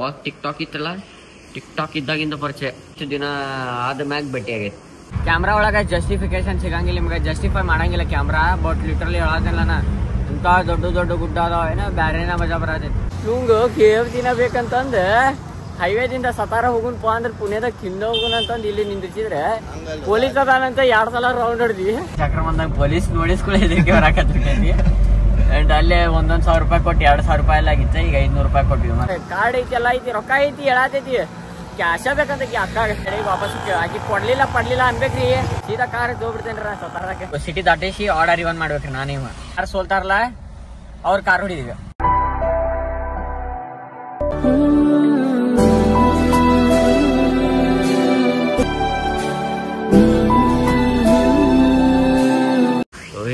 ಅವಾಗ ಟಿಕ್ಟಾಕ್ ಇತ್ತಲ್ಲ, ಟಿಕ್ಟಾಕ್ ಇದ್ದಾಗಿಂದ ಪರಿಚಯ. ಇಷ್ಟು ದಿನ ಆದ ಮ್ಯಾಗ ಭೇಟಿ ಆಗೈತಿ. ಕ್ಯಾಮ್ರಾ ಒಳಗೆ ಜಸ್ಟಿಫಿಕೇಶನ್ ಸಿಗಂಗಿಲ್ಲ, ನಿಮ್ಗೆ ಜಸ್ಟಿಫೈ ಮಾಡಂಗಿಲ್ಲ ಕ್ಯಾಮ್ರಾ. ಬಟ್ ಲಿಟ್ರಲಿ ಹೇಳೋದಿಲ್ಲ ಇಂಥ ದೊಡ್ಡ ದೊಡ್ಡ ಗುಡ್ಡ ಅದಾವ, ಏನೋ ಬ್ಯಾರೇನ ಮಜಾ ಬರತೈತಿ. ಇವಂಗ ಕೇವ್ ದಿನ ಬೇಕಂತಂದು ಹೈವೇದಿಂದ ಸತಾರ ಹೋಗುನ್ ಪಾ ಅಂದ್ರೆ ಪುಣೆದಾಗ ತಿಂದ ಹೋಗುನ್ ಅಂತಂದು ಇಲ್ಲಿ ನಿಂದಿರ್ಸಿದ್ರೆ ಪೊಲೀಸ್ ಅದಾನಂತ 2 ಸಲ ರೌಂಡ್ ಹೊಡ್ದ್ವಿ. ಚಕ್ರ ಬಂದಾಗ ಪೊಲೀಸ್ ನೋಡಿಸ್ಕೊಳ್ಳಿ ಹೆದರಿಕೆ ಬರಾಕತ್ತೈತಿ. ಅಂಡ್ ಅಲ್ಲೇ 1,000 ರೂಪಾಯಿ ಕೊಟ್ಟು 2,000 ರೂಪಾಯಿ ಎಲ್ಲ ಆಗಿತ್ತು. ಈಗ 500 ರೂಪಾಯಿ ಕೊಟ್ಟಿವಿ. ಕಾರ್ಡ್ ಐತಿ, ಎಲ್ಲ ಐತಿ, ರೊಕ್ಕ ಐತಿ, ಹೇಳತೈತಿ. ಕ್ಯಾಶ ಬೇಕಂತ ಅಕ್ಕ ವಾಪಸ್ ಆಕಿ ಪಡ್ಲಿಲ್ಲ ಅನ್ಬೇಕ್ರಿ. ಸೀದಾ ಕಾರ್ ಹೋಗ್ಬಿಡ್ತೇನ್ರಿ ಸತಾರಕ್ಕೆ. ಸಿಟಿ ದಾಟಿಸಿ ಆರ್ಡರ್ ಇವನ್ ಮಾಡ್ಬೇಕ್ರಿ. ನಾನೇ ಯಾರು ಸೋಲ್ತಾರಲ್ಲ ಅವ್ರ ಕಾರ್ ಹೊಡಿದೀವಿ.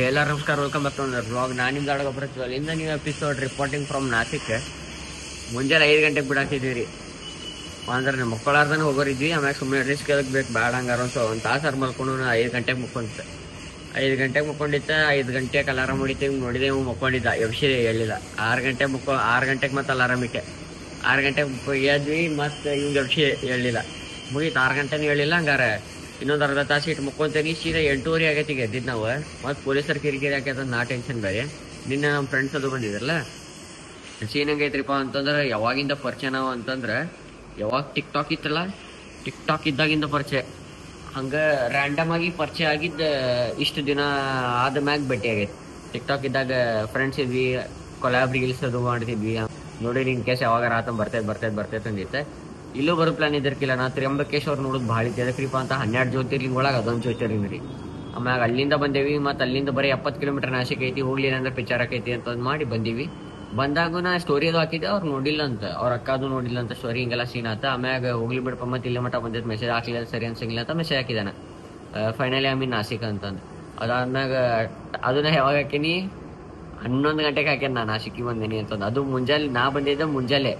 ಎಲ್ಲರೂ ನಮಸ್ಕಾರ, ವೆಲ್ಕಮ್ ಬ್ಯಾಕ್ ಟು ವ್ಲಾಗ್. ನಾನು ನಿಮ್ದು ಆಡೋಗೊಬ್ಬರ ಅಲ್ಲಿಂದ ನೀವು ಎಪಿಸೋಡ್ ರಿಪೋರ್ಟಿಂಗ್ ಫ್ರಮ್ ನಾಸಿಕ್. ಮುಂಜಾನೆ 5 ಗಂಟೆಗೆ ಬಿಡಾಕಿದ್ದೀವಿ ಅಂದ್ರೆ ಮಕ್ಕಳಾರ್ದಾನೆ ಹೋಗೋರಿದ್ವಿ. ಆಮ್ಯಾಗ ಸುಮ್ಮನೆ ರಿಸ್ಕ್ ಅದಕ್ಕೆ ಬೇಕು ಬೇಡ ಹಂಗಾರ ಒಂದು ತಾಸಾರು ಮಲ್ಕೊಂಡು 5 ಗಂಟೆಗೆ ಮುಕ್ಕೊಂತ. 5 ಗಂಟೆಗೆ ಮುಕ್ಕೊಂಡಿತ್ತ. 5 ಗಂಟೆಗೆ ಅಲಾರಾಮ್ ಹೊಡಿತೀವಿ. ನೋಡಿದೆ ಇವ್ ಮುಕ್ಕೊಂಡಿದ್ದ, ಎಬ್ಸಿ ಹೇಳಿಲ್ಲ. 6 ಗಂಟೆಗೆ ಮತ್ತೆ ಅಲಾರಾಮ್ ಇಟ್ಟೆ. 6 ಗಂಟೆಗೆ ಎದ್ವಿ, ಮತ್ತೆ ಇವ್ಗೆ ಎಬ್ಸಿ ಹೇಳಿಲ್ಲ. ಮುಗೀತು 6 ಗಂಟೆನೂ ಹೇಳಿಲ್ಲ. ಹಂಗಾರೆ ಇನ್ನೊಂದು ಅರ್ಧ ತಾಸು ಇಟ್ಟು ಮುಕ್ಕೊಂತೇನಿ. ಸೀದಾ 8:30 ಆಗೈತಿ ಎದ್ದಿದ್ದು ನಾವು. ಮತ್ತೆ ಪೊಲೀಸರು ಕಿರಿಕಿರಿ ಹಾಕೈತಂದು ನಾ ಟೆನ್ಷನ್ ಬೇರೆ. ನಿನ್ನೆ ನಮ್ಮ ಫ್ರೆಂಡ್ಸ್ ಅದು ಬಂದಿದ್ರಲ್ಲ. ಸೀನ್ ಹೆಂಗೈತ್ರಿಪ್ಪ ಅಂತಂದ್ರೆ ಯಾವಾಗಿಂದ ಪರಿಚಯ ನಾವು ಅಂತಂದ್ರೆ ಯಾವಾಗ ಟಿಕ್ಟಾಕ್ ಇತ್ತಲ್ಲ, ಟಿಕ್ಟಾಕ್ ಇದ್ದಾಗಿಂದ ಪರಿಚಯ. ಹಂಗೆ ರ್ಯಾಂಡಮ್ ಆಗಿ ಪರಿಚಯ ಆಗಿದ್ದ ಇಷ್ಟು ದಿನ ಆದ ಮ್ಯಾಗ ಭೇಟಿ ಆಗೈತಿ. ಟಿಕ್ಟಾಕ್ ಇದ್ದಾಗ ಫ್ರೆಂಡ್ಸ್ ಇದ್ವಿ, ಕೊಲಾಬ್ ರೀಲ್ಸ್ ಅದು ಮಾಡ್ತಿದ್ವಿ. ನೋಡಿ ಇನ್ ಕೇಸ್ ಯಾವಾಗ ರಾತ ಬರ್ತೈತೆ ಅಂದಿತ್ತೆ. ಇಲ್ಲೂ ಬರೋ ಪ್ಲಾನ್ ಇದ್ದಿರ್ಕಿಲ್ಲ. ನಾ ತ್ರ್ಯಂಬಕೇಶ್ವರ ನೋಡೋದು ಭಾಳ ಇದಕ್ರಿಪ್ಪ ಅಂತ. 12 ಜ್ಯೋತಿರ್ಲಿಂಗ ಒಳಗೆ ಅದೊಂದು ಜ್ಯೋತಿರ್ಲಿಂಗ ರೀ. ಆಮ್ಯಾಗ ಅಲ್ಲಿಂದ ಬಂದೇವಿ. ಮತ್ತು ಅಲ್ಲಿಂದ ಬರೀ 70 ಕಿಲೋಮೀಟರ್ ನಾಶಿಕ್ ಐತಿ. ಹೋಗ್ಲಿಲ್ಲ ಅಂದ್ರೆ ಪಿಕ್ಚರ್ ಆಕೈತಿ ಅಂತಂದು ಮಾಡಿ ಬಂದೀವಿ. ಬಂದಾಗ ನಾ ಸ್ಟೋರಿ ಅದು ಹಾಕಿದ್ದೆ, ಅವ್ರು ನೋಡಿಲ್ಲ ಅಂತ, ಅವ್ರ ಅಕ್ಕದು ನೋಡಿಲ್ಲ ಅಂತ. ಸ್ಟೋರಿ ಹಿಂಗೆಲ್ಲ ಸೀನ್ ಆತ. ಆಮ್ಯಾಗ ಹೋಗ್ಲಿ ಬಿಡಪ್ಪ ಮತ್ತೆ ಇಲ್ಲೇ ಮಟ್ಟ ಬಂದಿದ್ದು, ಮೆಸೇಜ್ ಹಾಕ್ಲಿಲ್ಲ ಸರಿ ಅನ್ಸಂಗಿಲ್ಲ ಅಂತ ಮೆಸೇಜ್ ಹಾಕಿದಾನ. ಫೈನಲಿ ನಾಸಿಕ್ ಅಂತಂದು. ಅದಾದ್ಮ್ಯಾಗ ಅದನ್ನ ಯಾವಾಗ ಹಾಕೀನಿ, 11 ಗಂಟೆಗೆ ಹಾಕ್ಯಾನ ನಾನು ನಾಸಿಕ್ಕಿಗೆ ಬಂದೀನಿ ಅಂತಂದು. ಅದು ಮುಂಜಾನೆ ನಾ ಬಂದಿದ್ದೆ, ಮುಂಜಾನೆ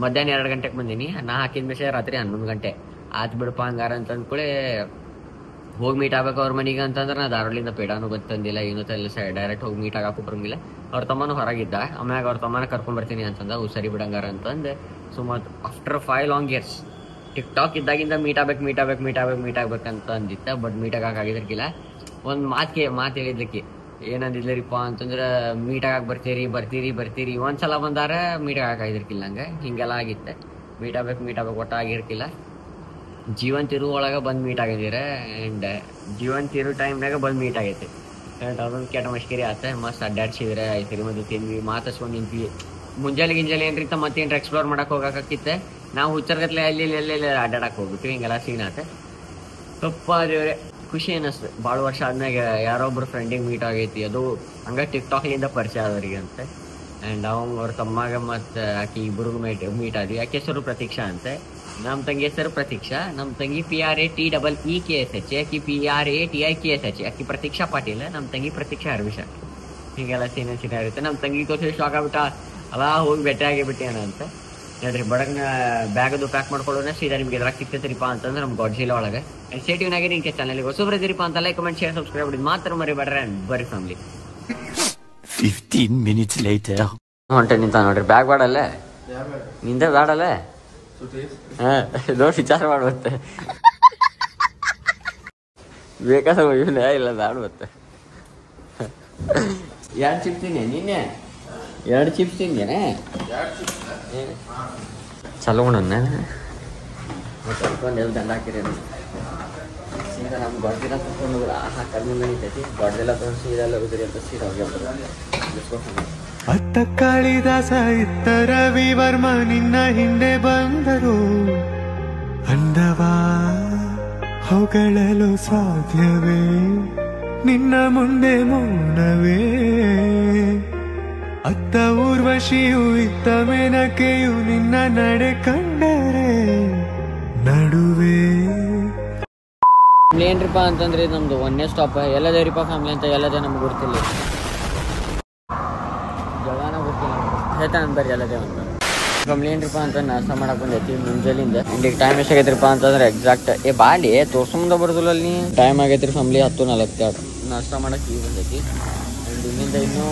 ಮಧ್ಯಾಹ್ನ 2 ಗಂಟೆಗೆ ಬಂದೀನಿ. ನಾ ಹಾಕಿದ ಮೆಸೇಜ್ ರಾತ್ರಿ 11 ಗಂಟೆ ಆತ್ ಬಿಡಪ್ಪ ಹಂಗಾರ ಅಂತಂದ್ಕೂಳೆ ಹೋಗಿ ಮೀಟ್ ಆಗ್ಬೇಕು ಅವ್ರ ಮನೆಗೆ ಅಂತಂದ್ರೆ ನಾ ಧಾರವಾಡಿಂದ ಪೇಡಾನು ಗೊತ್ತಂದಿಲ್ಲ, ಏನೂ ತಲ್ಲ ಡೈರೆಕ್ಟ್ ಹೋಗಿ ಮೀಟ್ ಆಗಕ್ಕೂ ಬರಂಗಿಲ್ಲ. ಅವ್ರ ತಮ್ಮನೂ ಹೊರಗಿದ್ದ. ಆಮ್ಯಾಗ ಅವ್ರ ತಮ್ಮನ ಕರ್ಕೊಂಡ್ಬರ್ತೀನಿ ಅಂತಂದ. ಸರಿ ಬಿಡಂಗಾರ ಅಂತಂದು ಸುಮಾರು ಆಫ್ಟರ್ 5 ಲಾಂಗ್ ಇಯರ್ಸ್ ಟಿಕ್ಟಾಕ್ ಇದ್ದಾಗಿಂದ ಮೀಟ್ ಆಗ್ಬೇಕಂತ ಅಂದಿತ್ತ. But meet ಆಗಿದ್ರಕಿಲ್ಲ. ಒಂದು ಮಾತು ಹೇಳಿದ್ಲಿಕ್ಕೆ ಏನಂದಿದ್ಲರಿಪ್ಪ ಅಂತಂದ್ರೆ ಮೀಟ್ ಆಗಕ್ಕೆ ಬರ್ತೀರಿ. ಒಂದ್ಸಲ ಬಂದಾರ ಮೀಟ್ ಆಗಿದ್ರಕಿಲ್ಲ. ಹಂಗೆ ಹಿಂಗೆಲ್ಲ ಆಗಿತ್ತೆ. ಮೀಟ್ ಆಗ್ಬೇಕು ಒಟ್ಟ ಆಗಿರ್ಕಿಲ್ಲ. ಜೀವನ್ ತಿರು ಒಳಗೆ ಬಂದು ಮೀಟ್ ಆಗಿದ್ದೀರ. ಆ್ಯಂಡ್ ಜೀವನ್ ತಿರು ಟೈಮ್ನಾಗ ಬಂದು ಮೀಟ್ ಆಗೈತೆ. ಅದೊಂದು ಕೆಟ್ಟ ಮಷ್ಕರಿ ಆತ. ಮಸ್ತ್ ಅಡ್ಡಾಡ್ಸಿದ್ರೆ ಆಯ್ತು. ಮತ್ತೆ ತಿಂದ್ವಿ, ಮಾತಾಡ್ಸ್ಕೊಂಡು ನಿಂತ್ವಿ. ಮುಂಜಾನೆ ಏನ್ರಿತ ಮತ್ತೇನ್ರ ಎಕ್ಸ್ಪ್ಲೋರ್ ಮಾಡಕ್ಕೆ ಹೋಗಕ್ಕಿತ್ತೆ. ನಾವು ಹುಚ್ಚರ್ಗತ್ಲೆ ಅಲ್ಲಿ ಅಡ್ಡಾಡಕ್ಕೆ ಹೋಗ್ಬಿಟ್ಟು ಹಿಂಗೆಲ್ಲ ಸೀನ್ ಆತ. ತಪ್ಪ ದೇವ್ರೆ ಖುಷಿ ಅನ್ನಿಸ್ತು. ಭಾಳ ವರ್ಷ ಆದ್ಮ್ಯಾಗ ಯಾರೊಬ್ರು ಫ್ರೆಂಡಿಗೆ ಮೀಟ್ ಆಗೈತಿ. ಅದು ಹಂಗೆ ಟಿಕ್ಟಾಕ್ಲಿಂದ ಪರಿಚಯ ಆದವ್ರಿಗೆ ಅಂತ. ಆ್ಯಂಡ್ ಅವ್ರ ತಮ್ಮಾಗ ಮತ್ತು ಆಕೆ ಇಬ್ಬರಿಗೂ ಮೀಟ್ ಆದ್ವಿ. ಆಕೆ ಹೆಸರು ಪ್ರತೀಕ್ಷಾ ಅಂತೆ. ನಮ್ಮ ತಂಗಿ ಹೆಸರು ಪ್ರತೀಕ್ಷಾ. ನಮ್ಮ ತಂಗಿ PRATEEKSH, ಆಕಿ PRATIKSH. ಆಕಿ ಪ್ರತೀಕ್ಷಾ ಪಾಟೀಲ್, ನಮ್ಮ ತಂಗಿ ಪ್ರತೀಕ್ಷಾ ಹರ್ವಿಷ. ಹೀಗೆಲ್ಲ ಸೀನ್ ಇರುತ್ತೆ. ನಮ್ಮ ತಂಗಿ ತೋರಿಸಿ ಶಾಕ್ ಆಗ್ಬಿಟ್ಟ. ಅಲ್ಲ ಹೋಗಿ ಭೇಟಿ ಆಗಿಬಿಟ್ಟೇನ ಅಂತ ನೋಡ್ರಿ. ಬಡಗ್ನ ಬ್ಯಾಗದು ಪ್ಯಾಕ್ ಮಾಡ್ಕೊಳ್ಳೋಣ. ಸೀದಾ ನಿಮ್ಗೆ ಎದ್ರಾಗ ಸಿಗ್ತೈತಿರಿಪ್ಪ ಅಂತಂದ್ರೆ ನಮ್ಮ ಗಾಡ್ಜಿಲ್ಲ ಒಳಗೆ. ಸ್ಟೇಟಿವ್ನಾಗೆ ನಿಂಗೆ ಚಾನಲ್ಗೆ ಹೊಸಬ್ರದಿರಿಪ್ಪ ಅಂತ ಲೈಕ್, ಕಮೆಂಟ್, ಶೇರ್, ಸಬ್ಸ್ಕ್ರೈಬ್ ಮಾಡಿದ್ ಮಾತ್ರ ಮರಿಬೇಡ್ರೆ. ಬರೀ ಫ್ಯಾಮಿಲಿ. 15 minutes later. ಹೊಂಟೆ ನಿಂತ ನೋಡ್ರಿ. ಬ್ಯಾಗ್ ಬೇಡಲ್ಲೇ ನಿಂದ ಬೇಡಲ್ಲೇ. ನೋಡಿ ವಿಚಾರ ಮಾಡುತ್ತೆ. ಬೇಕಾದ್ರೆ ಇವನೇ ಇಲ್ಲ ಆಡುತ್ತೆ. 2 ಚಿಪ್ಸ್ ತಿನ್ನೆ ನಿನ್ನೆ. 2 ಚಿಪ್ಸ್ ತಿಂದೇನೆ. ಚಲೋ ನನ್ನ ಸ್ವಲ್ಪ ದಂಡ ಹಾಕಿರಿ. ಸೀದಾ ನಮ್ಗೆ ಗೊಡ್ದಿಲ್ಲ ತಗೊಂಡು ಕಡಿಮೆ ನಡೀತೈತಿ. ಗೊಡ್ದಿಲ್ಲ ತಗೊಂಡು ಸೀದಾ ಹೋದ್ರಿ ಅಂತ ಸೀದಾ ಹೋಗಿ ಅತ್ತ ಕಾಳಿದಾಸ ಇತ್ತ ರವಿವರ್ಮ ನಿನ್ನ ಹಿಂದೆ ಬಂದರು. ಅಂದವಾ ಹೊಗಳಲು ಸಾಧ್ಯವೇ, ನಿನ್ನ ಮುಂದೆ ಮೌನವೇ. ಅತ್ತ ಊರ್ವಶಿಯು ಇತ್ತ ಮೇನಕೆಯು ನಿನ್ನ ನಡೆ ಕಂಡರೆ ನಡುವೆ. ಏನ್ರಿಪ್ಪ ಅಂತಂದ್ರೆ ನಮ್ದು 1ನೇ ಸ್ಟಾಪ್ ಎಲ್ಲದೇರಿಪ್ಪ ಫ್ಯಾಮಿಲಿ ಅಂತ. ಎಲ್ಲದೇ ನಮ್ಗೆ ಗೊತ್ತಿಲ್ಲ, ಜವಾನ ಗೊತ್ತಿಲ್ಲ. ಹೇಳ್ತಾನೆ ಬರ್ರಿ ಎಲ್ಲದೇ ಅಂತ ಫ್ಯಾಮಿಲಿ. ಏನ್ರಿಪ್ಪ ಅಂತ ನಾಷ್ಟ ಮಾಡಕ್ ಬಂದೈತಿ ಮುಂಜಾಲಿಂದ. ಇಂಡಿಗೆ ಟೈಮ್ ಎಷ್ಟಾಗೈತ್ರಿಪ್ಪ ಅಂತಂದ್ರೆ ಎಕ್ಸಾಕ್ಟ್ ಬಾಲಿ ತೋರ್ಸ್ಕೊಂಡ ಬರೋದಿಲ್ಲ ಅಲ್ಲಿ. ಟೈಮ್ ಆಗೈತ್ರಿ ಫ್ಯಾಮಿಲಿ 10:42. ನಾಷ್ಟ ಮಾಡಕ್ಕೆ ಈಗ ಬಂದೈತಿ. ಇಲ್ಲಿಂದ ಇನ್ನೂ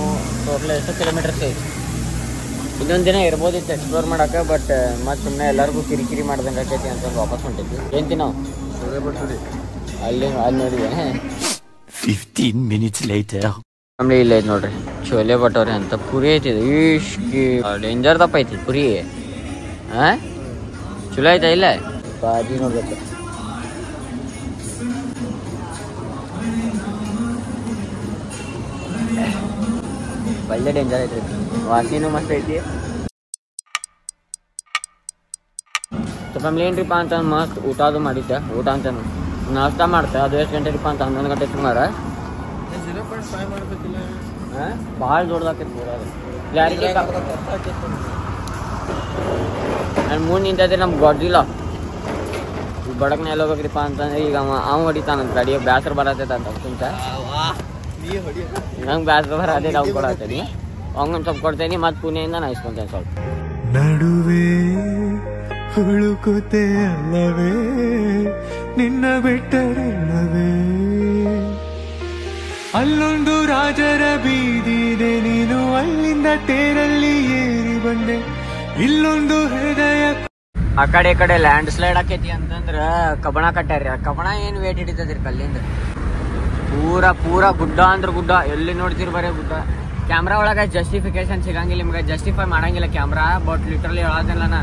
ಟೋಟಲ್ ಎಷ್ಟು ಕಿಲೋಮೀಟರ್ಸ್ ಐತಿ? ಇನ್ನೊಂದು ದಿನ ಇರ್ಬೋದಿತ್ತು ಎಕ್ಸ್ಪ್ಲೋರ್ ಮಾಡಕ್ಕೆ, ಬಟ್ ಮತ್ತೆ ಸುಮ್ಮನೆ ಎಲ್ಲರಿಗೂ ಕಿರಿಕಿರಿ ಮಾಡ್ದಂಗೆ ಆಕೈತಿ ಅಂತಂದು ವಾಪಸ್ ಹೊಂಟೈತಿ. ಏನ್ತಿ ನಾವು ಅಲ್ಲಿ ನೋಡಿದೆ. 15 minutes later. ನಮ್ಗೆ ಇಲ್ಲ ಐತಿ ನೋಡ್ರಿ ಚೋಲೆ ಬಟೋರಿ ಅಂತ ಪುರಿ ಐತಿ. ಇಷ್ಕಿ ಡೇಂಜರ್ ದಪ್ಪ ಐತಿ ಪುರಿ. ಚಲೋ ಆಯ್ತಾ? ಇಲ್ಲ ಬಾಜಿ ನೋಡ್ಬೇಕು. ಒಳ್ಳೆ ಡೇಂಜರ್ ಐತಿ, ವಾಸಿನೂ ಮಸ್ತ್ ಐತಿ. ಫ್ಯಾಮಿಲಿ ಏನ್ರಿಪ್ಪ ಅಂತ ಮಸ್ತ್ ಊಟ ಅದು ಮಾಡಿದ್ದೆ. ಊಟ ಅಂತ ನಾಷ್ಟ ಮಾಡ್ತೆ. ಅದು ಎಷ್ಟು ಗಂಟೆರಿಪ್ಪ ಅಂತ 11 ಗಂಟೆ ಸುಮಾರು. ಭಾಳ ದೊಡ್ಡದಾಕೈತಿ ಅದು. ಕ್ಲಾರಿಟಿ ನಾನು ಮುಂದೆ ನಿಂತೈತೆ ನಮ್ಗೆ ಗೊತ್ತಿಲ್ಲ. ಈ ಬಡಕ್ನ ಎಲ್ಲ ಹೋಗ್ಬೇಕ್ರಿಪ್ಪ ಅಂತಂದ್ರೆ ಈಗ ಅವ ಹೊಡಿತಾನಂತ ಗಾಡಿ. ಬ್ಯಾಸರ ಬರತೈತೆ ಅಂತ ಕುಂತ ನಂಗೆ ಬ್ಯಾಸರ ಬರತೈತೆ. ಅವ್ನು ಕೊಡತ್ತೇನೆ, ಅವ್ಗೊಂದು ಸ್ವಲ್ಪ ಕೊಡ್ತೇನೆ. ಮತ್ತು ಪುಣೆಯಿಂದ ನಾ ಇಸ್ಕೊಂತೇನೆ ಸ್ವಲ್ಪ. ನಡುವೆ ಹುಳುಕುತ್ತೆ ಅಲ್ಲವೇ ನಿನ್ನ ಬಿಟ್ಟರೆಲ್ಲವೇ. ಅಲ್ಲೊಂದು ರಾಜರ ಬೀದಿದೆ, ನೀನು ಅಲ್ಲಿಂದ ತೇರಲ್ಲಿ ಏರಿ ಬಂದೆ. ಇಲ್ಲೊಂದು ಹೃದಯ. ಆ ಕಡೆ ಈ ಕಡೆ ಲ್ಯಾಂಡ್ ಸ್ಲೈಡ್ ಆಕೈತಿ ಅಂತಂದ್ರ ಕಬ್ಬಣ ಕಟ್ಟಾರಿ. ಆ ಕಬ್ಬಣ ಏನು ವೇಟ್ ಹಿಡಿತದ್ರಿ ಕಲ್ಲಿಂದ. ಪೂರಾ ಗುಡ್ಡ ಅಂದ್ರ ಗುಡ್ಡ. ಎಲ್ಲಿ ನೋಡ್ತಿರ್ ಬರೇ ಗುಡ್ಡ. ಕ್ಯಾಮ್ರಾ ಒಳಗೆ ಜಸ್ಟಿಫಿಕೇಶನ್ ಸಿಗಂಗಿಲ್ಲ ನಿಮ್ಗೆ, ಜಸ್ಟಿಫೈ ಮಾಡಂಗಿಲ್ಲ ಕ್ಯಾಮ್ರಾ. ಬಟ್ ಲಿಟ್ರಲಿ ಹೇಳೋದಿಲ್ಲ ನಾ,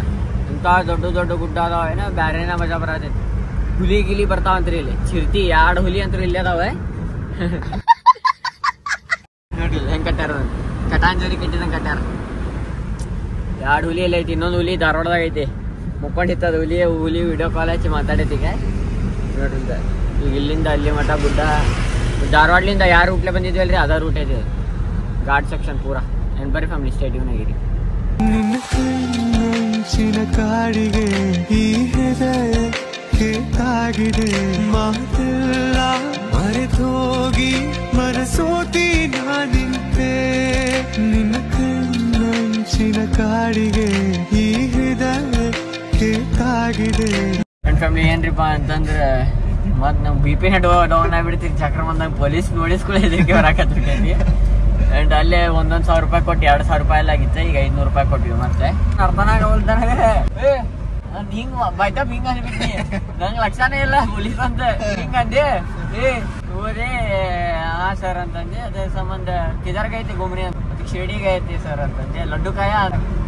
ಇಂಥ ದೊಡ್ಡ ಗುಡ್ಡ ಅದಾವ ಏನೋ ಬ್ಯಾರೇನ ಮಜಾ ಬರತೈತಿ. ಹುಲಿ ಗಿಲಿ ಬರ್ತಾವಂತ್ರಿ ಇಲ್ಲಿ. ಚಿರ್ತಿ 2 ಹುಲಿ ಅಂತ ಇಲ್ಲಿ ಅದಾವೆ. ನೋಡ್ಲಿಲ್ಲ ಹೆಂಗ್ ಕಟ್ಟಾರ, ಕಟಾಂಜರಿ ಕಟ್ಟಿದಂಗೆ ಕಟ್ಟಾರ. 2 ಹುಲಿ ಎಲ್ಲ ಐತಿ. ಇನ್ನೊಂದು ಹುಲಿ ಧಾರವಾಡದಾಗ ಐತಿ, ಮುಕ್ಕೊಂಡಿತ್ತದ ಹುಲಿ ವಿಡಿಯೋ ಕಾಲ್ ಹಚ್ಚಿ ಮಾತಾಡೈತಿ. ಈಗ ನೋಡ್ರಿ ಈಗ ಇಲ್ಲಿಂದ ಅಲ್ಲಿ ಮಠ ಗುಡ್ಡ. ಧಾರವಾಡಲಿಂದ ಯಾರು ರೂಟ್ಲೆ ಬಂದಿದ್ವಿ ಅಲ್ರಿ, ಅದ ರೂಟ್ ಐತಿ ಘಾಟ್ ಸೆಕ್ಷನ್ ಪೂರಾ. ಏನ್ ಬರೀ ಫ್ಯಾಮಿಲಿ ಸ್ಟೇಡಿಯಂನಾಗಿರಿ. ನಿನ್ನ ಕಾಡಿಗೆ ಈ ಹೃದಯಕ್ಕೆ ತಾಗಿದೆ. ಮಾತೆಲ್ಲ ಮರೆತೋಗಿ ಮನಸೋತಿ ನಾನಿಂತೆ. ನಿನ್ನ ಕಣ್ಣಂಚಿನ ಕಾಡಿಗೆ ಈ ಹೃದಯಕ್ಕೆ ತಾಗಿದೆ. ನನ್ನ ಫ್ಯಾಮಿಲಿ ಏನ್ರಿಪ್ಪ ಅಂತಂದ್ರೆ ಮತ್ತು ನಾವು BP ಡೌನ್ ಆಗ್ಬಿಡ್ತೀವಿ. ಚಕ್ರ ಬಂದಾಗ ಪೊಲೀಸ್ ನೋಡಿಸ್ಕೊಳ್ಳಿ ಇದಕ್ಕೆ ಬರಾಕತ್ಬಿಟ್ಟೈತಿ. ಆ್ಯಂಡ್ ಅಲ್ಲೇ 1,000 ರೂಪಾಯಿ ಕೊಟ್ಟು 2,000 ರೂಪಾಯಿ ಎಲ್ಲ ಆಗಿತ್ತು. ಈಗ 500 ರೂಪಾಯಿ ಕೊಟ್ಟಿವಿ. ಮತ್ತೆ ಅರ್ಧನಾಗವಲ್ದಾನೆ ಹಿಂಗ್ ಬೈತಪ್ ಹಿಂಗ ಅನ್ಬಿಟ್ಟಿ. ನಂಗೆ ಲಕ್ಷನೇ ಇಲ್ಲ ಪೊಲೀಸ್ ಅಂತ ಹಿಂಗಂದೆ. ಓದೇ ಹಾ ಸರ್ ಅಂತಂದೆ. ಅದೇ ಸಂಬಂಧ ಕಿದರ್ಗ ಐತಿ ಗುಮ್ರಿ ಅಂತ, ಶಿರ್ಡಿಗೆ ಐತಿ ಸರ್ ಅಂತಂದೆ. ಲಡ್ಡುಕಾಯ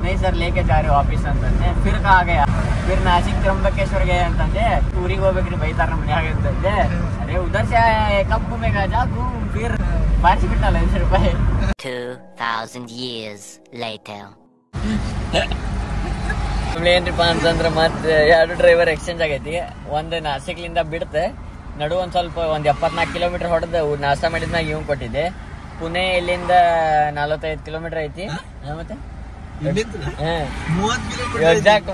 ನೈ ಸರ್ ಲೇಕೆ ಜಾರಿ ವಾಪೀಸ್ ಅಂತಂದೆ. ಫಿರ್ ಕಾ ಗಯಾ, ಫಿರ್ ನಾಸಿಕ್ ತ್ರಂಬಕೇಶ್ವರ್ ಗಯಾ ಅಂತಂದೆ. ಟೂರಿಗೆ ಹೋಗ್ಬೇಕ್ರಿ ಬೈತಾರ ನಮ್ಮ ಮನ್ಯಾಗ ಅಂತಂದೆ. ಅರೆ ಉದರ್ ಸೆ ಕಬ್ ಘೂಮೇಗಾ ಜಾ ಘೂಮ್. ಫಿರ್ ಬಾರಿಸಿ ಬಿಟ್ಟಲ್ಲ 500 ರೂಪಾಯಿ. 2000 years later. ಏನ್ರಿಪ್ಪ ಅಂತಂದ್ರೆ ಮತ್ತೆ 2 ಡ್ರೈವರ್ ಎಕ್ಸ್ಚೇಂಜ್ ಆಗೈತಿ. ಒಂದು ನಾಸಿಕ್ಲಿಂದ ಬಿಡ್ತೆ ನಡು ಒಂದ್ ಸ್ವಲ್ಪ 74 ಕಿಲೋಮೀಟರ್ ಹೊಡೆದು ನಾಷ್ಟ ಮಾಡಿದ್ನಾಗ ಇವ್ ಕೊಟ್ಟಿದ್ದೆ. ಪುಣೆ ಇಲ್ಲಿಂದ 45 ಕಿಲೋಮೀಟರ್ ಐತಿ. ಮತ್ತೆ ಎಕ್ಸಾಕ್ಟ್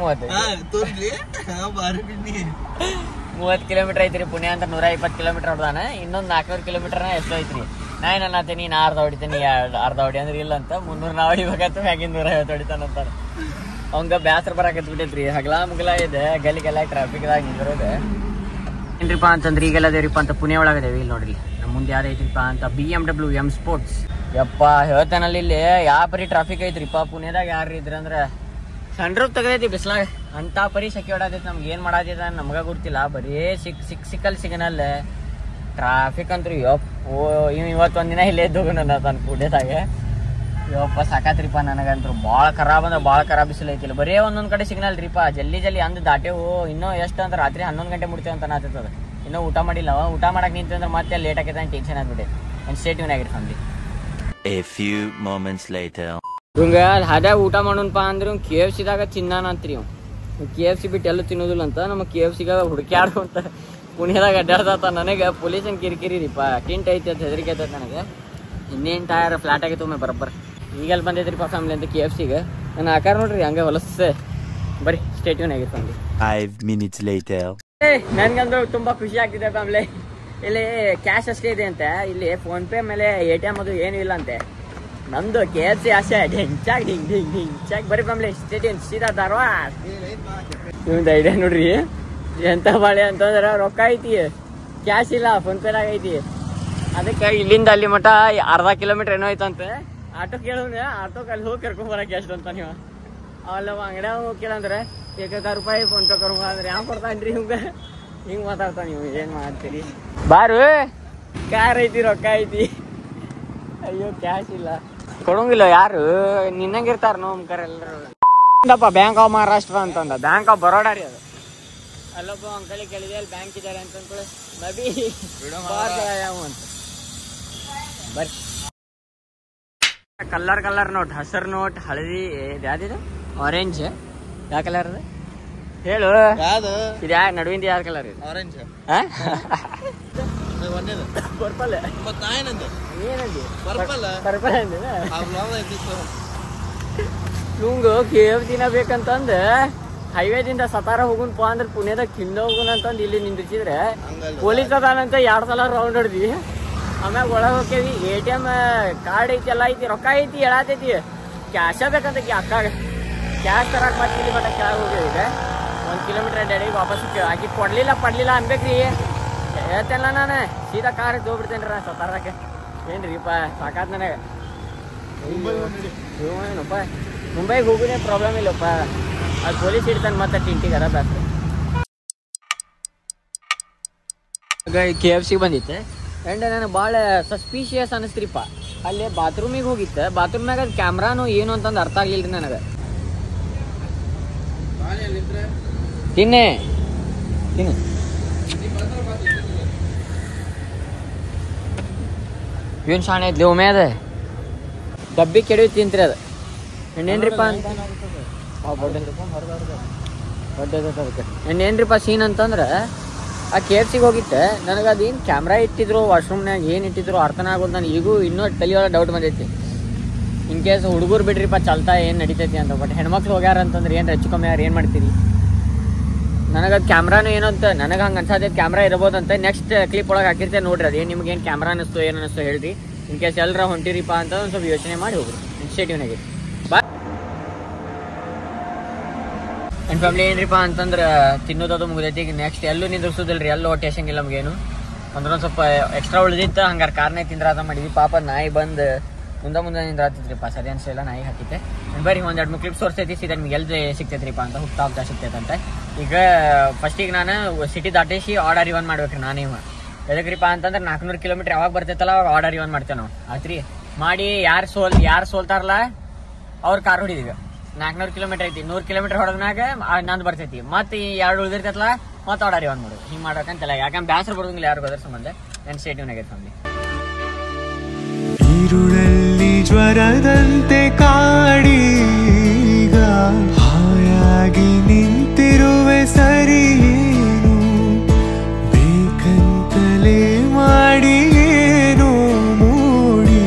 30 ಕಿಲೋಮೀಟರ್ ಐತ್ರಿ. ಪುಣೆ ಅಂತ 120 ಕಿಲೋಮೀಟರ್ ಹೊಡ್ದಾನ. ಇನ್ನೊಂದು 400 ಕಿಲೋಮೀಟರ್ನ ಎಷ್ಟು ಐತ್ರಿ. ನಾ ಏನನ್ನತೀನಿ, ನಾ ಅರ್ಧ ಹೊಡಿತೀನಿ, ಅರ್ಧ ಹೊಡಿ ಅಂದ್ರೆ ಇಲ್ಲ ಅಂತ. 300 ನಾವು ಹೊಡಿಬೇಕಂತ ಮ್ಯಾಗಿನ 150 ಹೊಡಿತಾನಂತಾರ. ಅವಂಗ ಬ್ಯಾಸರ ಬರಾಕತ್ ಬಿಟ್ಟೈತ್ರಿ. ಹಗಲ ಮುಗಲ ಇದೆ ಗಲಿಗೆಲ್ಲ ಟ್ರಾಫಿಕ್ದಾಗ ನಿಂದಿರೋದೆ. ಏನ್ರಿಪ್ಪ ಅಂತಂದ್ರೆ ಈಗೆಲ್ಲ ಅದೇರಿಪ್ಪ ಅಂತ ಪುಣೆ ಒಳಗದೇವಿ. ಇಲ್ಲಿ ನೋಡ್ರಿ ನಮ್ಮ ಮುಂದೆ ಯಾವ್ದೈತ್ರಿಪ್ಪ ಅಂತ BMW M ಸ್ಪೋರ್ಟ್ಸ್. ಯಪ್ಪ ಹೇಳ್ತಾನಲ್ಲಿ ಇಲ್ಲಿ ಯಾವ ಪರಿ ಟ್ರಾಫಿಕ್ ಐತ್ರಿಪ್ಪ. ಪುಣೆದಾಗ ಯಾರು ಇದ್ರಂದ್ರೆ ಸಣ್ಣ ತೆಗದೈತಿ ಬಿಸ್ಲಾಗ. ಅಂತ ಪರಿ ಸೆಕೆ ಹೊಡತೈತಿ. ನಮ್ಗೆ ಏನ್ ಮಾಡತೈತ ನಮ್ಗ ಗೊತ್ತಿಲ್ಲ. ಬರೀ ಸಿಕ್ಕಲ್ ಸಿಗನಲ್ಲ ಟ್ರಾಫಿಕ್ ಅಂತ್ರಿ. ಯಪ್ಪೋ ಇವತ್ತೊಂದ್ ದಿನ ಇಲ್ಲೇ ಎದ್ದು ನನ್ನ ತನ್ನ ಪುಣೆದಾಗ. ಯಪ್ಪ ಸಾಕಾತ್ರಿಪ್ಪ ನನಗಂತ್ರು. ಭಾಳ ಖರಾಬ್ ಅಂದ್ರೆ ಭಾಳ ಖರಾಬ್ ಬಿಸಿಲು ಐತಿಲ್ಲ. ಬರೀ ಒಂದೊಂದ್ ಕಡೆ ಸಿಗ್ನಲ್ ರೀಪ. ಜಲ್ದಿ ಅಂದ್ ದಾಟೆವು. ಇನ್ನೂ ಎಷ್ಟು ಅಂದ್ರೆ ರಾತ್ರಿ 11 ಗಂಟೆ ಮುಡ್ತೇವೆ ಅಂತ ನಾತೈತದ. ಇನ್ನೂ ಊಟ ಮಾಡಿಲ್ಲ. ಊಟ ಮಾಡಕ್ ನಿಂತಂದ್ರೆ ಮತ್ತೆ ಲೇಟ್ ಆಗೈತೆ ಅಂತ ಟೆನ್ಷನ್ ಆಗ್ಬಿಟ್ಟೈತಿ. ಒಂದು ಸ್ಟೇ ಟ್ಯೂನ್ ಆಗಿರಿ family. A few moments later. ಇವಂಗ ಅದೇ ಊಟ ಮಾಡೋಣಪ್ಪ ಅಂದ್ರೆ KFC ದಾಗ ತಿನ್ನಾನ ಅಂತ್ರಿ. KFC ಬಿಟ್ಟು ಎಲ್ಲ ತಿನ್ನೋದಿಲ್ಲ ಅಂತ. ನಮ್ಮ KFC ಹುಡುಕ್ಯಾಡು ಅಂತ ಪುಣ್ಯದಾಗ ಅಡ್ಡಾಡ್ದಾತ. ನನಗೆ ಪೊಲೀಸನ್ ಕಿರಿಕಿರಿ ರೀಪ. ಟಿಂಟ್ ಐತಿ ಅಂತ ಹೆದರಿಕೆ ಐತೈತೆ ನನಗೆ. ಇನ್ನೇನು ಟಯರ್ ಫ್ಲಾಟ್ ಆಗೈತೆ ಒಮ್ಮೆ ಬರೋಬ್ಬರ. ಈಗೆಲ್ಲ ಬಂದೈತ್ರಿಪ್ಪ ಫ್ಯಾಮಿಲಿ ಅಂತ KFCಗೆ. ನನ್ನ ಆಕಾರ ನೋಡ್ರಿ ಹಂಗೆ ಹೊಲಸೆ. ಬರೀ ಸ್ಟೇ ಟ್ಯೂನ್ ಆಗಿರಿ ಫ್ಯಾಮಿಲಿ. 5 minutes later. ನನ್ಗಂದ್ರು ತುಂಬಾ ಖುಷಿ ಆಗ್ತಿದೆ ಫ್ಯಾಮಿಲಿ. ಇಲ್ಲಿ ಕ್ಯಾಶ್ ಅಷ್ಟೇ ಇದೆ ಅಂತೆ. ಇಲ್ಲಿ ಫೋನ್ ಪೇ ಮೇಲೆ ATM ಅದು ಏನು ಇಲ್ಲ ಅಂತೆ. ನಮ್ದು KFC ಆಸೆ ಡಿಂಚಾಗ್ ಡಿಂಚಾಗ್. ಬರೀ ಫ್ಯಾಮಿಲಿ ಸ್ಟೇ ಟ್ಯೂನ್. ಸೀದಾ ಧಾರವಾಡ. ನಿಮ್ದು ಐಡಿಯಾ ನೋಡ್ರಿ ಎಂತ ಬಾಳೆ ಅಂತಂದ್ರೆ ರೊಕ್ಕ ಐತಿ, ಕ್ಯಾಶ್ ಇಲ್ಲ, ಫೋನ್ ಪೇದಾಗ ಐತಿ. ಅದಕ್ಕೆ ಇಲ್ಲಿಂದ ಅಲ್ಲಿ ಮಠ 1/2 ಕಿಲೋಮೀಟರ್ ಏನೋ ಐತಂತೆ. ಆಟೋ ಕೇಳೋಣ, ಆಟೋಕ್ಕೆ ಅಲ್ಲಿ ಹೋಗಿ ಕರ್ಕೊಂಡ್ ಬರಕ್ಕೆ ಎಷ್ಟು ಅಂತ ನೀವು. ಅಲ್ಲ ಅಂಗಡ್ಯಾಗ ಹೋಗಿಲ್ಲ ಅಂದ್ರೆ 1000 ರೂಪಾಯಿ ಫೋನ್ ಪೇ ಕರು ಅಂದ್ರೆ ಯಾವ ಕೊಡ್ತಾನ್ರಿ ನಿಮ್ಗೆ ಹಿಂಗ್ ಮಾತಾಡ್ತಾನ ನೀವು ಏನ್ ಮಾಡ್ತೀರಿ ಬಾರು ಕಾರ್ ಐತಿ ರೊಕ್ಕ ಐತಿ ಅಯ್ಯೋ ಕ್ಯಾಶ್ ಇಲ್ಲ ಕೊಡಂಗಿಲ್ಲ ಯಾರು ನಿನ್ನಂಗಿರ್ತಾರ ನಮ್ಕರ್ ಎಲ್ಲರೂ ಬ್ಯಾಂಕ್ ಆಫ್ ಮಹಾರಾಷ್ಟ್ರ ಅಂತಂದ ಬ್ಯಾಂಕ್ ಆಫ್ ಬರೋಡಾ ರೀ ಅದು ಅಲ್ಲೊಬ್ಬ ಅಂಕಲಿಗೆ ಕೇಳಿದೆ ಅಲ್ಲಿ ಬ್ಯಾಂಕ್ ಇದ್ದಾರೆ ಅಂತ ನಬಿ ಅಂತ ಬರ್ರಿ ಕಲರ್ ನೋಟ್ ಹಸರ್ ನೋಟ್ ಹಳದಿ ಯಾವ್ದಿದೆ ಆರೆಂಜ್ ಯಾವ ಕಲರ್ ಅದ ಹೇಳು ಇದು ಯಾ ನಡುವಿಂದ ಯಾವ ಕಲರ್ ಇದೆ ಆರೆಂಜ್ ಪರ್ಪಲ್ ಏನಂದಿ ಪರ್ಪಲ್ ಅಂದಿನ ಲುಂಗು KFC ತಿನ್ನಬೇಕಂತಂದ ಹೈವೇದಿಂದ ಸತಾರ ಹೋಗುನ್ಪ ಅಂದ್ರೆ ಪುಣ್ಯದಾಗ ತಿಂದ ಹೋಗುನ್ ಅಂತಂದ್ ಇಲ್ಲಿ ನಿಂದಿಸಿದ್ರೆ ಪೊಲೀಸ್ ಅದಾನಂತ 2 ಸಲ ರೌಂಡ್ ಹೊಡ್ದಿ ಆಮ್ಯಾಗ ಒಳಗೆ ಹೋಗ್ತೇವಿ ATM ಕಾರ್ಡ್ ಐತಿ ಎಲ್ಲ ಐತಿ ರೊಕ್ಕ ಐತಿ ಹೇಳತೈತಿ ಕ್ಯಾಶ ಬೇಕಂತ ಅಕ್ಕಾಗ ಕ್ಯಾಶ್ ತರಕ್ ಮತ್ತೆ ಇಲ್ಲಿ ಮಟ್ಟ ಕೆಳಗೆ ಹೋಗ್ಯವ ಈಗ 1 ಕಿಲೋಮೀಟರ್ ಡ್ಯಾಡಿಗೆ ವಾಪಸ್ ಆಕಿ ಕೊಡ್ಲಿಲ್ಲ ಅನ್ಬೇಕ್ರಿ ಹೇಳ್ತೇನಲ್ಲ ನಾನು ಸೀದಾ ಕಾರ್ ಹೋಗ್ಬಿಡ್ತೇನ್ರಿ ನಾ ಸತಾರಕ್ಕೆ ಏನ್ರಿಪ್ಪ ಸಾಕಾತ್ ನನಗೆ ಏನಪ್ಪ ಮುಂಬೈಗೆ ಹೋಗುದೇ ಪ್ರಾಬ್ಲಮ್ ಇಲ್ಲಪ್ಪ ಅದು ಪೊಲೀಸ್ ಇಡ್ತಾನೆ ಮತ್ತೆ ಟಿಂಟಿಗೆ ಅದ ಬ್ಯಾಸ್ರಿ KFC ಬಂದಿತ್ತೆ ಆ್ಯಂಡ್ ನನಗೆ ಭಾಳ ಸಸ್ಪಿಷಿಯಸ್ ಅನಿಸ್ತ್ರಿಪ್ಪ ಅಲ್ಲಿ ಬಾತ್ರೂಮಿಗೆ ಹೋಗಿತ್ತೆ ಬಾತ್ರೂಮ್ನಾಗ ಅದು ಕ್ಯಾಮ್ರಾನು ಏನು ಅಂತಂದು ಅರ್ಥ ಆಗ್ಲಿಲ್ಲ ರೀ ನನಗೆ ತಿನ್ನು ಏನು ಶಾಣೆ ಐತ್ಲಿ ಒಮ್ಮೆ ಅದ ಡಬ್ಬಿ ಕೆಡವಿ ತಿಂತ್ರಿ ಅದು ಏನ್ರಿಪ್ಪ ಅಂತ ಏನ್ರಿಪ್ಪ ಸೀನ್ ಅಂತಂದ್ರೆ ಆ KFCಗೆ ಹೋಗಿತ್ತೆ ನನಗೆ ಅದೇನು ಕ್ಯಾಮ್ರಾ ಇಟ್ಟಿದ್ರು ವಾಶ್ರೂಮ್ನಾಗ ಏನು ಇಟ್ಟಿದ್ರು ಅರ್ಥನ ಆಗೋದು ನಾನು ಈಗೂ ಇನ್ನೂ ತಲೆಯೊಳಗೆ ಡೌಟ್ ಬಂದೈತಿ ಇನ್ ಕೇಸ್ ಹುಡುಗರು ಬಿಡ್ರಿಪ್ಪ ಚಲ್ತಾ ಏನು ನಡೀತೈತಿ ಅಂತ ಬಟ್ ಹೆಣ್ಮಕ್ಳು ಹೋಗ್ಯಾರ ಅಂತಂದ್ರೆ ಏನು ಹೆಚ್ಚು ಕಮ್ಮಿ ಯಾರು ಏನು ಮಾಡ್ತೀರಿ ನನಗದು ಕ್ಯಾಮ್ರಾನು ಏನೋ ಅಂತ ನನಗೆ ಹಂಗೆ ಅನ್ಸತೈತಿ ಕ್ಯಾಮ್ರಾ ಇರ್ಬೋದು ಅಂತ ನೆಕ್ಸ್ಟ್ ಕ್ಲಿಪ್ ಒಳಗೆ ಹಾಕಿರ್ತೇನೆ ನೋಡ್ರಿ ಅದು ಏನು ನಿಮ್ಗೆ ಏನು ಕ್ಯಾಮ್ರಾ ಅನ್ನಿಸ್ತು ಏನು ಅನ್ನಿಸ್ತು ಹೇಳ್ರಿ ಇನ್ ಕೇಸ್ ಎಲ್ಲರ ಹೊಂಟಿರಿಪ್ಪ ಅಂತ ಒಂದು ಸ್ವಲ್ಪ ಯೋಚನೆ ಮಾಡಿ ಹೋಗ್ರಿ ಇನ್ಸ್ಟಿಟ್ಯೂಟ್ನಾಗೆ ನನ್ನ ಫ್ಯಾಮಿಲಿ ಏನ್ರಿಪ್ಪ ಅಂತಂದ್ರೆ ತಿನ್ನೋದು ಮುಗಿದೈತಿ ಈಗ ನೆಕ್ಸ್ಟ್ ಎಲ್ಲೂ ನಿಂದಿರ್ಸೋದಿಲ್ರಿ ಎಲ್ಲೂ ಟೇಷಂಗಿಲ್ಲ ನಮಗೇನು ಒಂದೊಂದು ಸ್ವಲ್ಪ ಎಕ್ಸ್ಟ್ರಾ ಉಳಿದಿತ್ತು ಹಂಗಾರೆ ಕಾರ್ನೇ ತಿಂದ್ರಾದ ಮಾಡಿದ್ವಿ ಪಾಪ ನಾಯಿ ಬಂದು ಮುಂದೆ ನಿಂದ್ರಾತಿದ್ರಿಪ್ಪ ಸರಿ ಅನ್ಸಿಲ್ಲ ನಾಯಿ ಹಾಕಿತ್ತೆ ಬರೀ 1-2 ಕ್ಲಿಪ್ಸ್ ತೋರಿಸ್ತೈತಿ ಸೀದಾ ನಿಮ್ಗೆ ಎಲ್ಲಿ ಸಿಗ್ತೈತ್ರಿಪ್ಪ ಅಂತ ಹೋಗ್ತಾ ಸಿಗ್ತೈತಂತೆ ಈಗ ಫಸ್ಟಿಗೆ ನಾನು ಸಿಟಿ ದಾಟಿಸಿ ಆರ್ಡರ್ ಇವನ್ ಮಾಡ್ಬೇಕ್ರಿ ನಾನೇ ಎದಕ್ರಿಪ್ಪ ಅಂತಂದ್ರೆ 400 ಕಿಲೋಮೀಟರ್ ಯಾವಾಗ ಬರ್ತೈತಲ್ಲ ಅವಾಗ ಆರ್ಡರ್ ಇವನ್ ಮಾಡ್ತೇವೆ ನಾವು ಆತ್ರಿ ಮಾಡಿ ಯಾರು ಸೋಲ್ತಾರಲ್ಲ ಅವ್ರ ಕಾರ್ ಹೊಡಿದೀವಿ 400 ಕಿಲೋಮೀಟರ್ ಐತಿ 100 ಕಿಲೋಮೀಟರ್ ಹೊಡೆದ್ಮ್ಯಾಗ ನಂದು ಬರ್ತೈತಿ ಮತ್ತೆ 2 ಉಳಿದಿರ್ತೈತಲ್ಲ ಮತ್ತೆ ಆರ್ಡರ್ ಇವನ್ ಮಾಡೋದು ಹಿಂಗೆ ಮಾಡ್ಬೇಕಂತಲ್ಲ ಯಾಕಂದ್ರೆ ಬ್ಯಾಸರ ಬರೋದಿಲ್ಲ ಯಾರಿಗೂ ಅದ್ರ ಸಂಬಂಧ ನನ್ನ ಸ್ಟೇಟಿವ್ನಾಗ ಫ್ಯಾಮಿಲಿ ഇരുളಲ್ಲಿ ಜ್ವರದಂತೆ ಕಾಡೀಗ ಹಾಯಾಗಿ ನಿಂತಿರುವೆ ಸರಿಯೇನು ಬೇಕಂತಲೇ ಮಾಡಿ ಏನೋ ಮೂಡಿ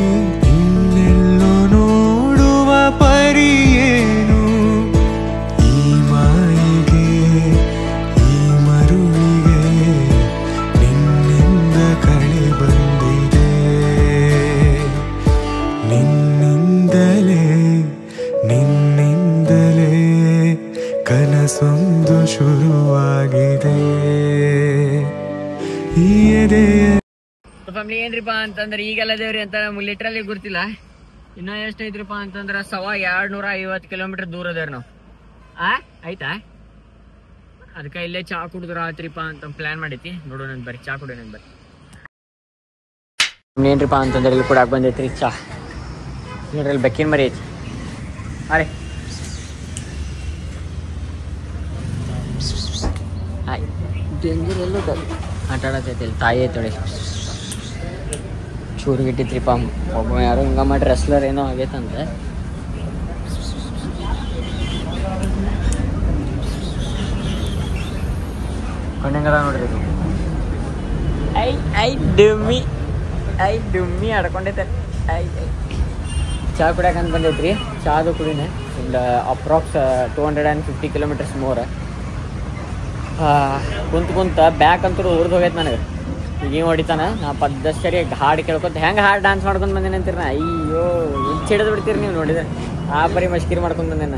ಇನ್ನೆಲ್ಲೋ ನೋಡುವ ಪರಿಯೇನು ಈ ಮಾಯಿಗೆ ಈ ಮರುಳಿಗೆ ನಿನ್ನಿಂದ ಕಳೆ ಬಂದಿದೆ ನಿನ್ನಿಂದಲೇ ಕನಸೊಂದು ಶುರುವಾಗಿದೆ ಈ ಎದೆಯ ಫ್ಯಾಮಿಲಿ ಏನ್ರಿಪ್ಪ ಅಂತಂದ್ರೆ ಈಗೆಲ್ಲ ದೇವ್ರಿ ಅಂತ ನಮ್ಗೆ ಲಿಟ್ರಲಿ ಗೊತ್ತಿಲ್ಲ ಇನ್ನ ಎಷ್ಟೈತ್ರಿಪ್ಪ ಅಂತಂದ್ರೆ 250 ಕಿಲೋಮೀಟರ್ ದೂರ ಅದೇವ್ರಿ ನಾವು ಆಯ್ತಾ ಅದಕ್ಕೆ ಇಲ್ಲೇ ಚಾ ಕುಡಿದ್ರ ಆತ್ರಿಪ್ಪ ಅಂತ ಪ್ಲಾನ್ ಮಾಡೈತಿ ನೋಡೋಣ ಬರ್ರಿ ಚಾ ಕುಡಿಯೋಣ ಬರ್ರಿ ಏನ್ರಿಪ್ಪ ಅಂತಂದ್ರೆ ಇಲ್ಲಿ ಕೂಡ ಬಂದೈತ್ರಿ ಚಾ ನೋಡ್ರಿ ಅಲ್ಲಿ ಬೆಕ್ಕಿನ ಮರಿ ಐತಿ ಅರೆ ಎಲ್ಲೂ ಆಟ ಆಡತೈತಿ ಇಲ್ಲಿ ತಾಯಿ ಐತೊಳಿ ಚೂರಿಗಿಟ್ಟಿತ್ರಿಪ್ಪ ಒಬ್ಬ ಯಾರೋ ಹಿಂಗ ಮಾಡಿ ರೆಸ್ಲರ್ ಏನೋ ಆಗೈತಂತೆ ಕಣ್ಣಂಗದ ನೋಡ್ರಿ ಇದು ಐ ಡುಮ್ಮಿ ಆಡ್ಕೊಂಡೈತೆ ಚಾ ಕುಡಿಯಾಕಂತ ಬಂದೈತ್ರಿ ಚಾದು ಕುಡಿನೇ ಒಂದು ಅಪ್ರಾಕ್ಸ್ 250 ಕಿಲೋಮೀಟರ್ಸ್ ಮೋರ್ ಕುಂತ ಬ್ಯಾಕ್ ಅಂತೂ ಉರ್ದು ಹೋಗೈತೆ ನನಗೆ ಈಗ ಹಿಂಗೆ ಹೊಡಿತಾನ ನಾ ಪದ್ದಷ್ಟರಿ ಹಾಡು ಕೇಳ್ಕೊತ ಹೆಂಗೆ ಹಾಡು ಡ್ಯಾನ್ಸ್ ಮಾಡ್ಕೊಂಡು ಬಂದೇನೆ ಅಂತೀರಿ ನಾ ಅಯ್ಯೋ ಇಲ್ಲಿ ಹಿಡಿದು ಬಿಡ್ತೀರಿ ನೀವು ನೋಡಿದ್ರೆ ಆ ಪರಿ ಮಷ್ಕಿರಿ ಮಾಡ್ಕೊಂಡು ಬಂದೇನೆ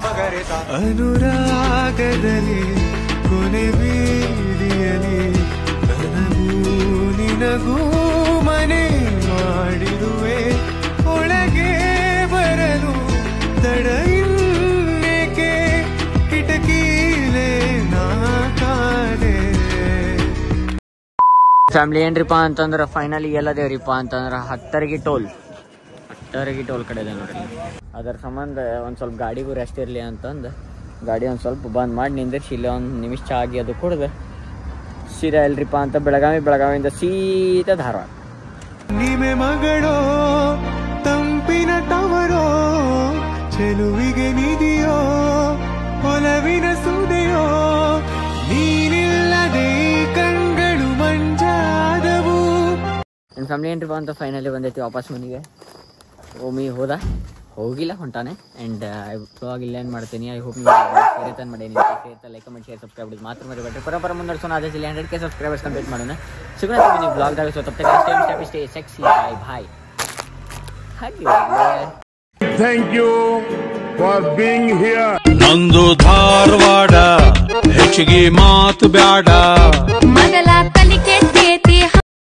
ಮಗರಿತಾ ಅನುರಾಗದಲ್ಲಿ ಕೊನೆ ಬೀದಿಯಲಿ ನನಗೂ ನಿನಗೂ ಮನೆ ಮಾಡಿರುವೆ ಒಳಗೆ ಬರಲು ತಡ ಇನ್ನೇಕೆ ಕಿಟಕಿಲೇ ನಾ ಕಾದೆ. ಫ್ಯಾಮಿಲಿ ಏನ್ರಿಪ್ಪ ಅಂತಂದ್ರೆ ಫೈನಲಿ ಎಲ್ಲದೇವ್ರಿಪ್ಪ ಅಂತಂದ್ರೆ ಹತ್ತರಿಗೆ ಟೋಲ್ ಕಡೆ ಇದೆ ನೋಡ್ರಿ. ಅದರ ಸಂಬಂಧ ಒಂದು ಸ್ವಲ್ಪ ಗಾಡಿಗೂ ರೆಸ್ಟ್ ಇರಲಿ ಅಂತಂದು ಗಾಡಿ ಒಂದು ಸ್ವಲ್ಪ ಬಂದ್ ಮಾಡಿ ನಿಂದಿರ್ಸಿ ಇಲ್ಲಿ ಒಂದು ನಿಮಿಷ ಚಾ ಆಗಿ ಅದು ಕುಡ್ದು ಸೀದಾ ಎಲ್ರಿಪ್ಪ ಅಂತ ಬೆಳಗಾವಿಯಿಂದ ಸೀದಾ ಧಾರವಾಡ. ನಿಮೆ ಮಗಳೋ ತಂಪಿನ ತವರೋ ಚೆಲುವಿಗೆ ನಿಧಿಯೋ ಒಲವಿನ ಸುದೆಯೋ ನೀನಿಲ್ಲದೆ ಕಣ್ಗಳು ಮಂಜಾದವು. ನನ್ನ ಫ್ಯಾಮಿಲಿ ಏನ್ರಿಪ್ಪ ಅಂತ ಫೈನಲಿ ಬಂದೈತಿ ವಾಪಸ್ ಮನೆಗೆ. ಓಮಿ ಹೋಗಿಲ್ಲ ಹೊಂಟಾನೆ. ಆ್ಯಂಡ್ ವ್ಲಾಗ್ ಇಲ್ಲೇನು ಮಾಡ್ತೀನಿ. ಐ ಹೋಪ್ ನೀವು ಸೇರಿತಾನೆ ಮಾಡೀನಿ. ಸೇರ್ತಾ ಲೈಕ್ ಕಮೆಂಟ್ ಶೇರ್ ಸಬ್ಸ್ಕ್ರೈಬ್ ಮಾಡೋದು ಮಾತ್ರ ಮರಿಬೇಡ್ರಿ. ಪರ ಮುಂದರ್ಸೋಣ. ಅದೇ 100K ಸಬ್ಸ್ಕ್ರೈಬರ್ಸ್ ಕಂಪ್ಲೀಟ್ ಮಾಡೋಣ. ಸಿಗೋಣ ನೀವು ಬ್ಲಾಗ್ದಾಗ. ಸೊ ತಪ್ಪು ಸ್ಟೇ ಸೆಕ್ಸಿ ಬಾಯ್. ಹಾಗೆ Thank you for being here. ನಂದು ಧಾರವಾಡ ಹೆಚ್ಚಿಗೆ ಮಾತು ಬ್ಯಾಡ.